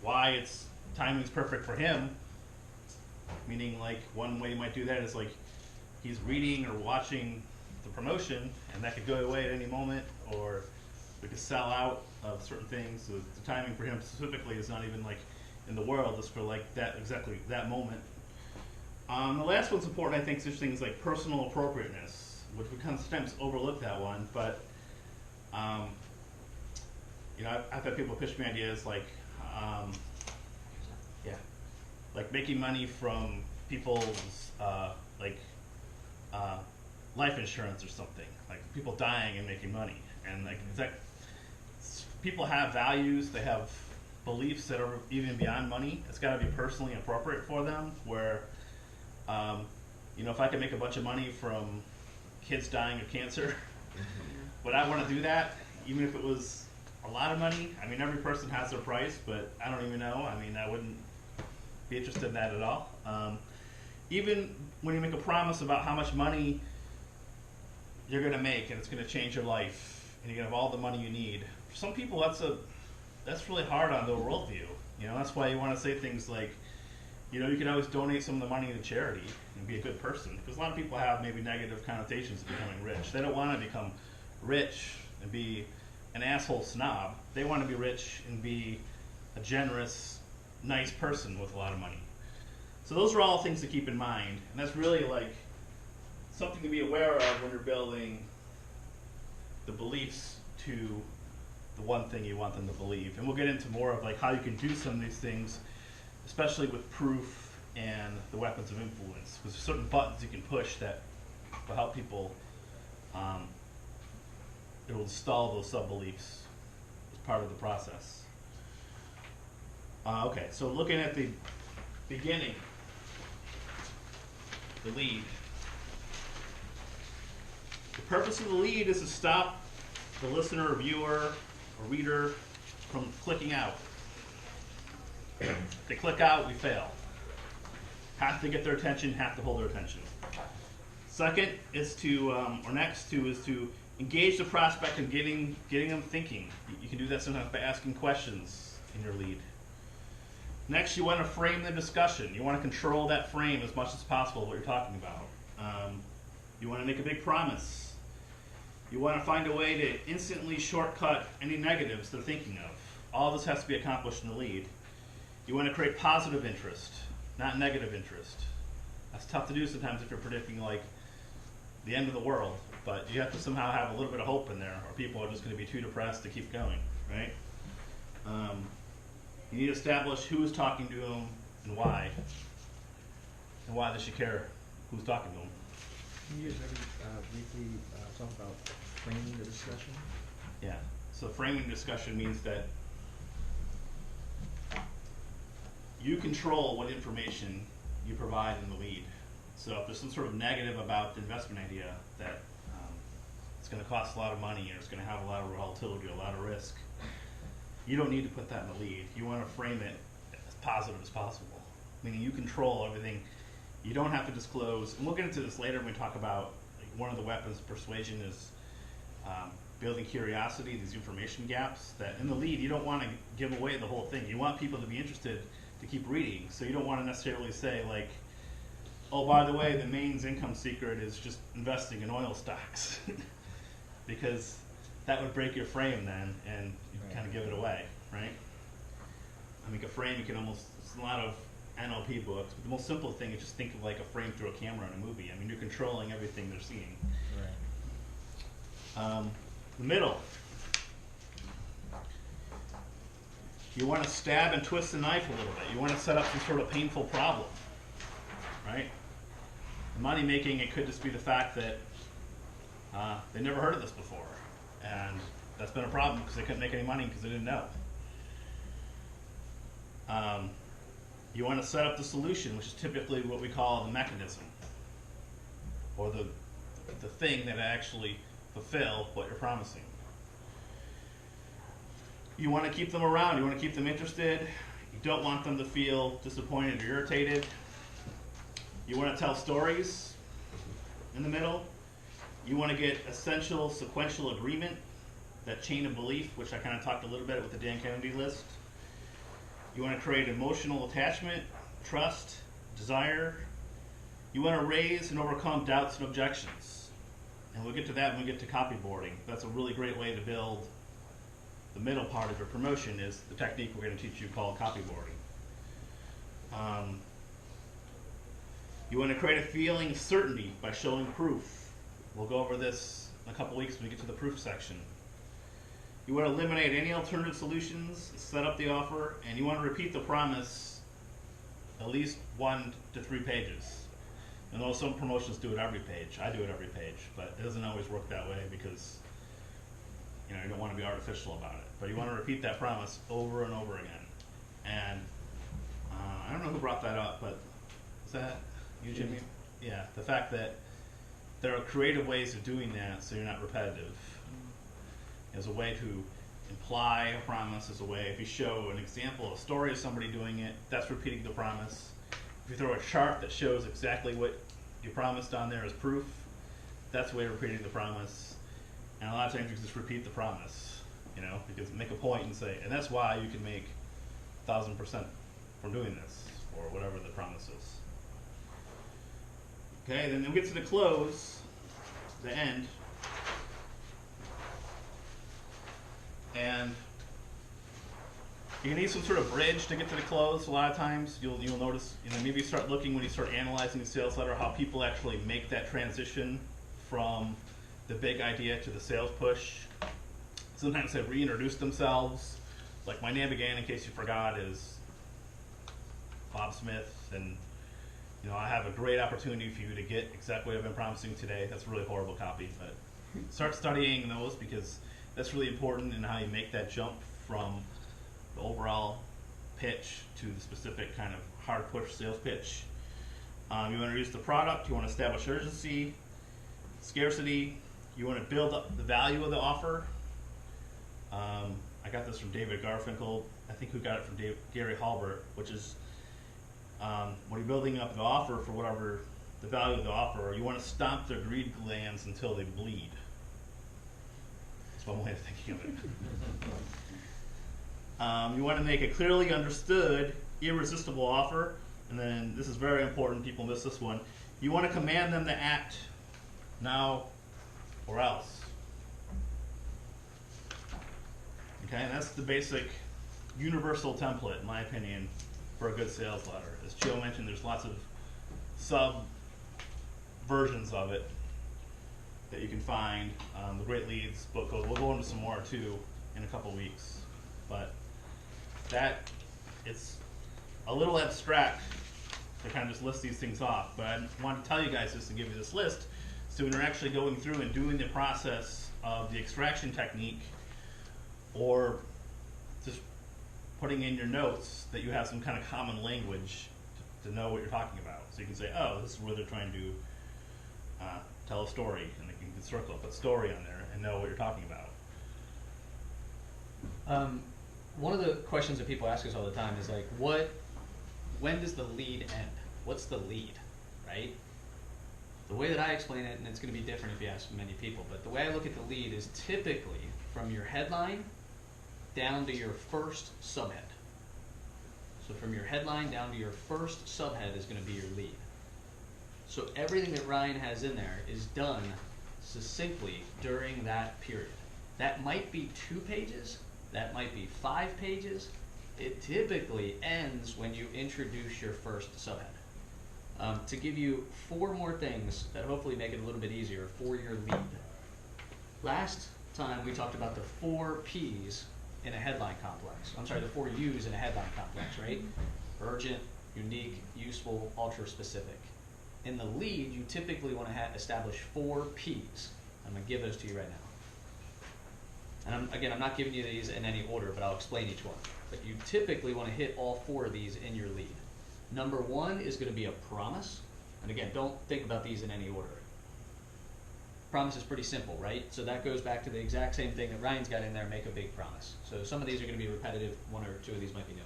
why it's timing's perfect for him. Meaning, like, one way you might do that is like he's reading or watching the promotion, and that could go away at any moment, or we could sell out of certain things. So the timing for him specifically is not even like in the world; it's for like that exactly that moment. The last one's important, I think, such things like personal appropriateness, which we kind of sometimes overlook that one, but you know, I've had people pitch me ideas like, yeah, like making money from people's like life insurance or something, like people dying and making money, and like people have values, they have beliefs that are even beyond money. It's got to be personally appropriate for them. Where, you know, if I could make a bunch of money from kids dying of cancer, would I want to do that, even if it was a lot of money? I mean, every person has their price, but I don't even know. I mean, I wouldn't be interested in that at all. Even when you make a promise about how much money you're going to make and it's going to change your life and you're going to have all the money you need, for some people that's really hard on their worldview. You know, that's why you want to say things like, you know, you can always donate some of the money to charity and be a good person, because a lot of people have maybe negative connotations of becoming rich. They don't want to become rich and be an asshole snob. They want to be rich and be a generous, nice person with a lot of money. So those are all things to keep in mind, and that's really like something to be aware of when you're building the beliefs to the one thing you want them to believe. And we'll get into more of like how you can do some of these things, especially with proof and the weapons of influence, because there's certain buttons you can push that will help people. It will install those sub-beliefs as part of the process. Okay, so looking at the beginning, the lead. The purpose of the lead is to stop the listener or viewer or reader from clicking out. If they click out, we fail. Have to get their attention, have to hold their attention. Second is to, or next to, is to engage the prospect in getting them thinking. You can do that sometimes by asking questions in your lead. Next, you want to frame the discussion. You want to control that frame as much as possible, what you're talking about. You want to make a big promise. You want to find a way to instantly shortcut any negatives they're thinking of. All this has to be accomplished in the lead. You want to create positive interest, not negative interest. That's tough to do sometimes if you're predicting like the end of the world, but you have to somehow have a little bit of hope in there, or people are just going to be too depressed to keep going, right? You need to establish who is talking to them and why they should care who's talking to them. Can you just briefly talk about framing the discussion? Yeah, so framing discussion means that you control what information you provide in the lead. So if there's some sort of negative about the investment idea that it's going to cost a lot of money or it's going to have a lot of volatility, a lot of risk, you don't need to put that in the lead. You want to frame it as positive as possible, meaning you control everything. You don't have to disclose, and we'll get into this later when we talk about like, one of the weapons of persuasion is building curiosity, these information gaps, that in the lead you don't want to give away the whole thing. You want people to be interested to keep reading, so you don't want to necessarily say like, oh, by the way, the Maine's income secret is just investing in oil stocks, because that would break your frame then, and you kind of give it away, right? I mean, a frame, you can almost, it's a lot of NLP books, but the most simple thing is just think of like a frame through a camera in a movie. I mean, you're controlling everything they're seeing. Right. The middle. You want to stab and twist the knife a little bit. You want to set up some sort of painful problem, right? Money making, it could just be the fact that they never heard of this before, and that's been a problem because they couldn't make any money because they didn't know. You want to set up the solution, which is typically what we call the mechanism, or the thing that actually fulfill what you're promising. You want to keep them around. You want to keep them interested. You don't want them to feel disappointed or irritated. You want to tell stories in the middle. You want to get essential sequential agreement, that chain of belief, which I kind of talked a little bit with the Dan Kennedy list. You want to create emotional attachment, trust, desire. You want to raise and overcome doubts and objections. And we'll get to that when we get to copyboarding. That's a really great way to build the middle part of your promotion, is the technique we're going to teach you called copyboarding. You want to create a feeling of certainty by showing proof. We'll go over this in a couple weeks when we get to the proof section. You want to eliminate any alternative solutions, set up the offer, and you want to repeat the promise at least 1 to 3 pages. I know some promotions do it every page. I do it every page, but it doesn't always work that way because you don't want to be artificial about it. But you want to repeat that promise over and over again. And I don't know who brought that up, but is that you, Jimmy? Yeah, the fact that there are creative ways of doing that so you're not repetitive. As a way to imply a promise, as a way, if you show an example, a story of somebody doing it, that's repeating the promise. If you throw a chart that shows exactly what you promised on there as proof, that's a way of repeating the promise. And a lot of times you just repeat the promise, you can make a point and say, and that's why you can make 1,000% from doing this, or whatever the promise is. Okay, then we'll get to the close, the end. And you need some sort of bridge to get to the close. A lot of times you'll notice, maybe you start looking when you start analyzing the sales letter, how people actually make that transition from the big idea to the sales push. Sometimes they reintroduce themselves. Like my name again, in case you forgot, is Bob Smith, and I have a great opportunity for you to get exactly what I've been promising today. That's really horrible copy, but start studying those because that's really important in how you make that jump from the overall pitch to the specific kind of hard push sales pitch. You want to introduce the product. You want to establish urgency, scarcity. You want to build up the value of the offer. I got this from David Garfinkel. I think who got it from Gary Halbert, which is when you're building up the offer for whatever the value of the offer, you want to stomp their greed glands until they bleed. That's one way of thinking of it. You want to make a clearly understood, irresistible offer. And then this is very important, people miss this one. You want to command them to act now or else. Okay, and that's the basic universal template, in my opinion, for a good sales letter. As Joe mentioned, there's lots of sub versions of it that you can find. The Great Leads book, we'll go into some more too in a couple weeks. But it's a little abstract to kind of just list these things off. But I want to tell you guys this and give you this list, so when you're actually going through and doing the process of the extraction technique, or just putting in your notes, that you have some kind of common language to know what you're talking about. So you can say, oh, this is where they're trying to tell a story, and you can circle, put story on there, and know what you're talking about. One of the questions that people ask us all the time is like, when does the lead end? What's the lead, right? The way that I explain it, and it's going to be different if you ask many people, but the way I look at the lead is typically from your headline down to your first subhead. So from your headline down to your first subhead is going to be your lead. So everything that Ryan has in there is done succinctly during that period. That might be 2 pages, that might be 5 pages. It typically ends when you introduce your first subhead. To give you 4 more things that hopefully make it a little bit easier for your lead. Last time we talked about the 4 P's in a headline complex. I'm sorry, the 4 U's in a headline complex, right? Urgent, unique, useful, ultra specific. In the lead, you typically want to establish 4 P's. I'm going to give those to you right now. And I'm not giving you these in any order, but I'll explain each one. But you typically want to hit all 4 of these in your lead. Number 1 is going to be a promise. And again, don't think about these in any order. Promise is pretty simple, right? So that goes back to the exact same thing that Ryan's got in there, make a big promise. So some of these are going to be repetitive, 1 or 2 of these might be new.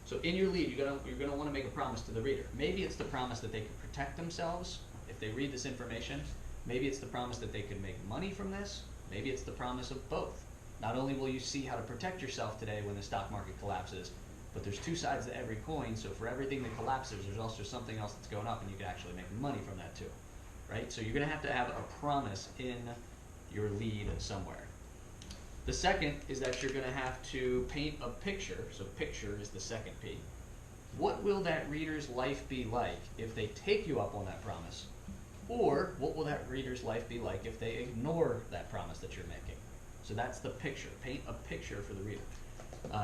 So in your lead, you're going to want to make a promise to the reader. Maybe it's the promise that they can protect themselves if they read this information. Maybe it's the promise that they can make money from this. Maybe it's the promise of both. Not only will you see how to protect yourself today when the stock market collapses, But there's two sides to every coin, so for everything that collapses, there's also something else that's going up, and you can actually make money from that too, right? So you're going to have a promise in your lead somewhere. The second is that you're going to have to paint a picture, so picture is the second P. What will that reader's life be like if they take you up on that promise? Or what will that reader's life be like if they ignore that promise that you're making? So that's the picture. Paint a picture for the reader.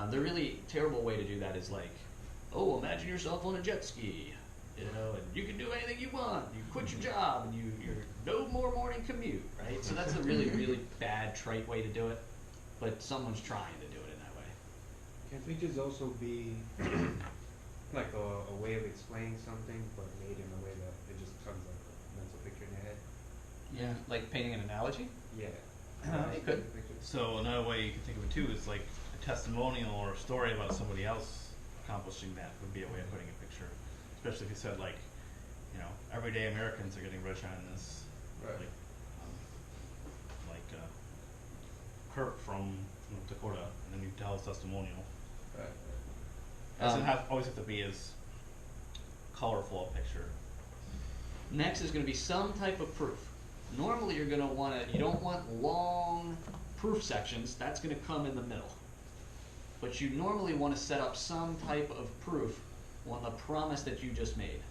The really terrible way to do that is like, oh, imagine yourself on a jet ski, you know, and you can do anything you want. You quit your job and you're no more morning commute, right? So that's a really, really bad, trite way to do it, but someone's trying to do it in that way. Can pictures also be like a way of explaining something, but made in a way that it just becomes like a mental picture in your head? Yeah, like painting an analogy? Yeah. It could. So another way you can think of it too is like a testimonial or a story about somebody else accomplishing that would be a way of putting a picture. Especially if you said like, you know, everyday Americans are getting rich on this. Right. Like Kurt from North Dakota, and then you tell his testimonial. Right. It doesn't always have to be as colorful a picture. Next is going to be some type of proof. Normally you're going to want to, you don't want long proof sections, that's going to come in the middle. But you normally want to set up some type of proof on the promise that you just made.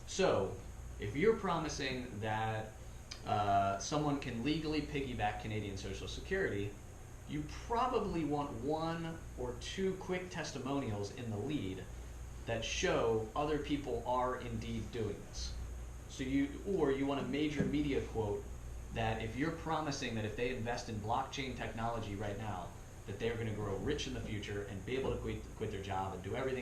So, if you're promising that someone can legally piggyback Canadian Social Security, you probably want one or two quick testimonials in the lead that show other people are indeed doing this. So you want a major media quote that if you're promising that if they invest in blockchain technology right now, that they're going to grow rich in the future and be able to quit their job and do everything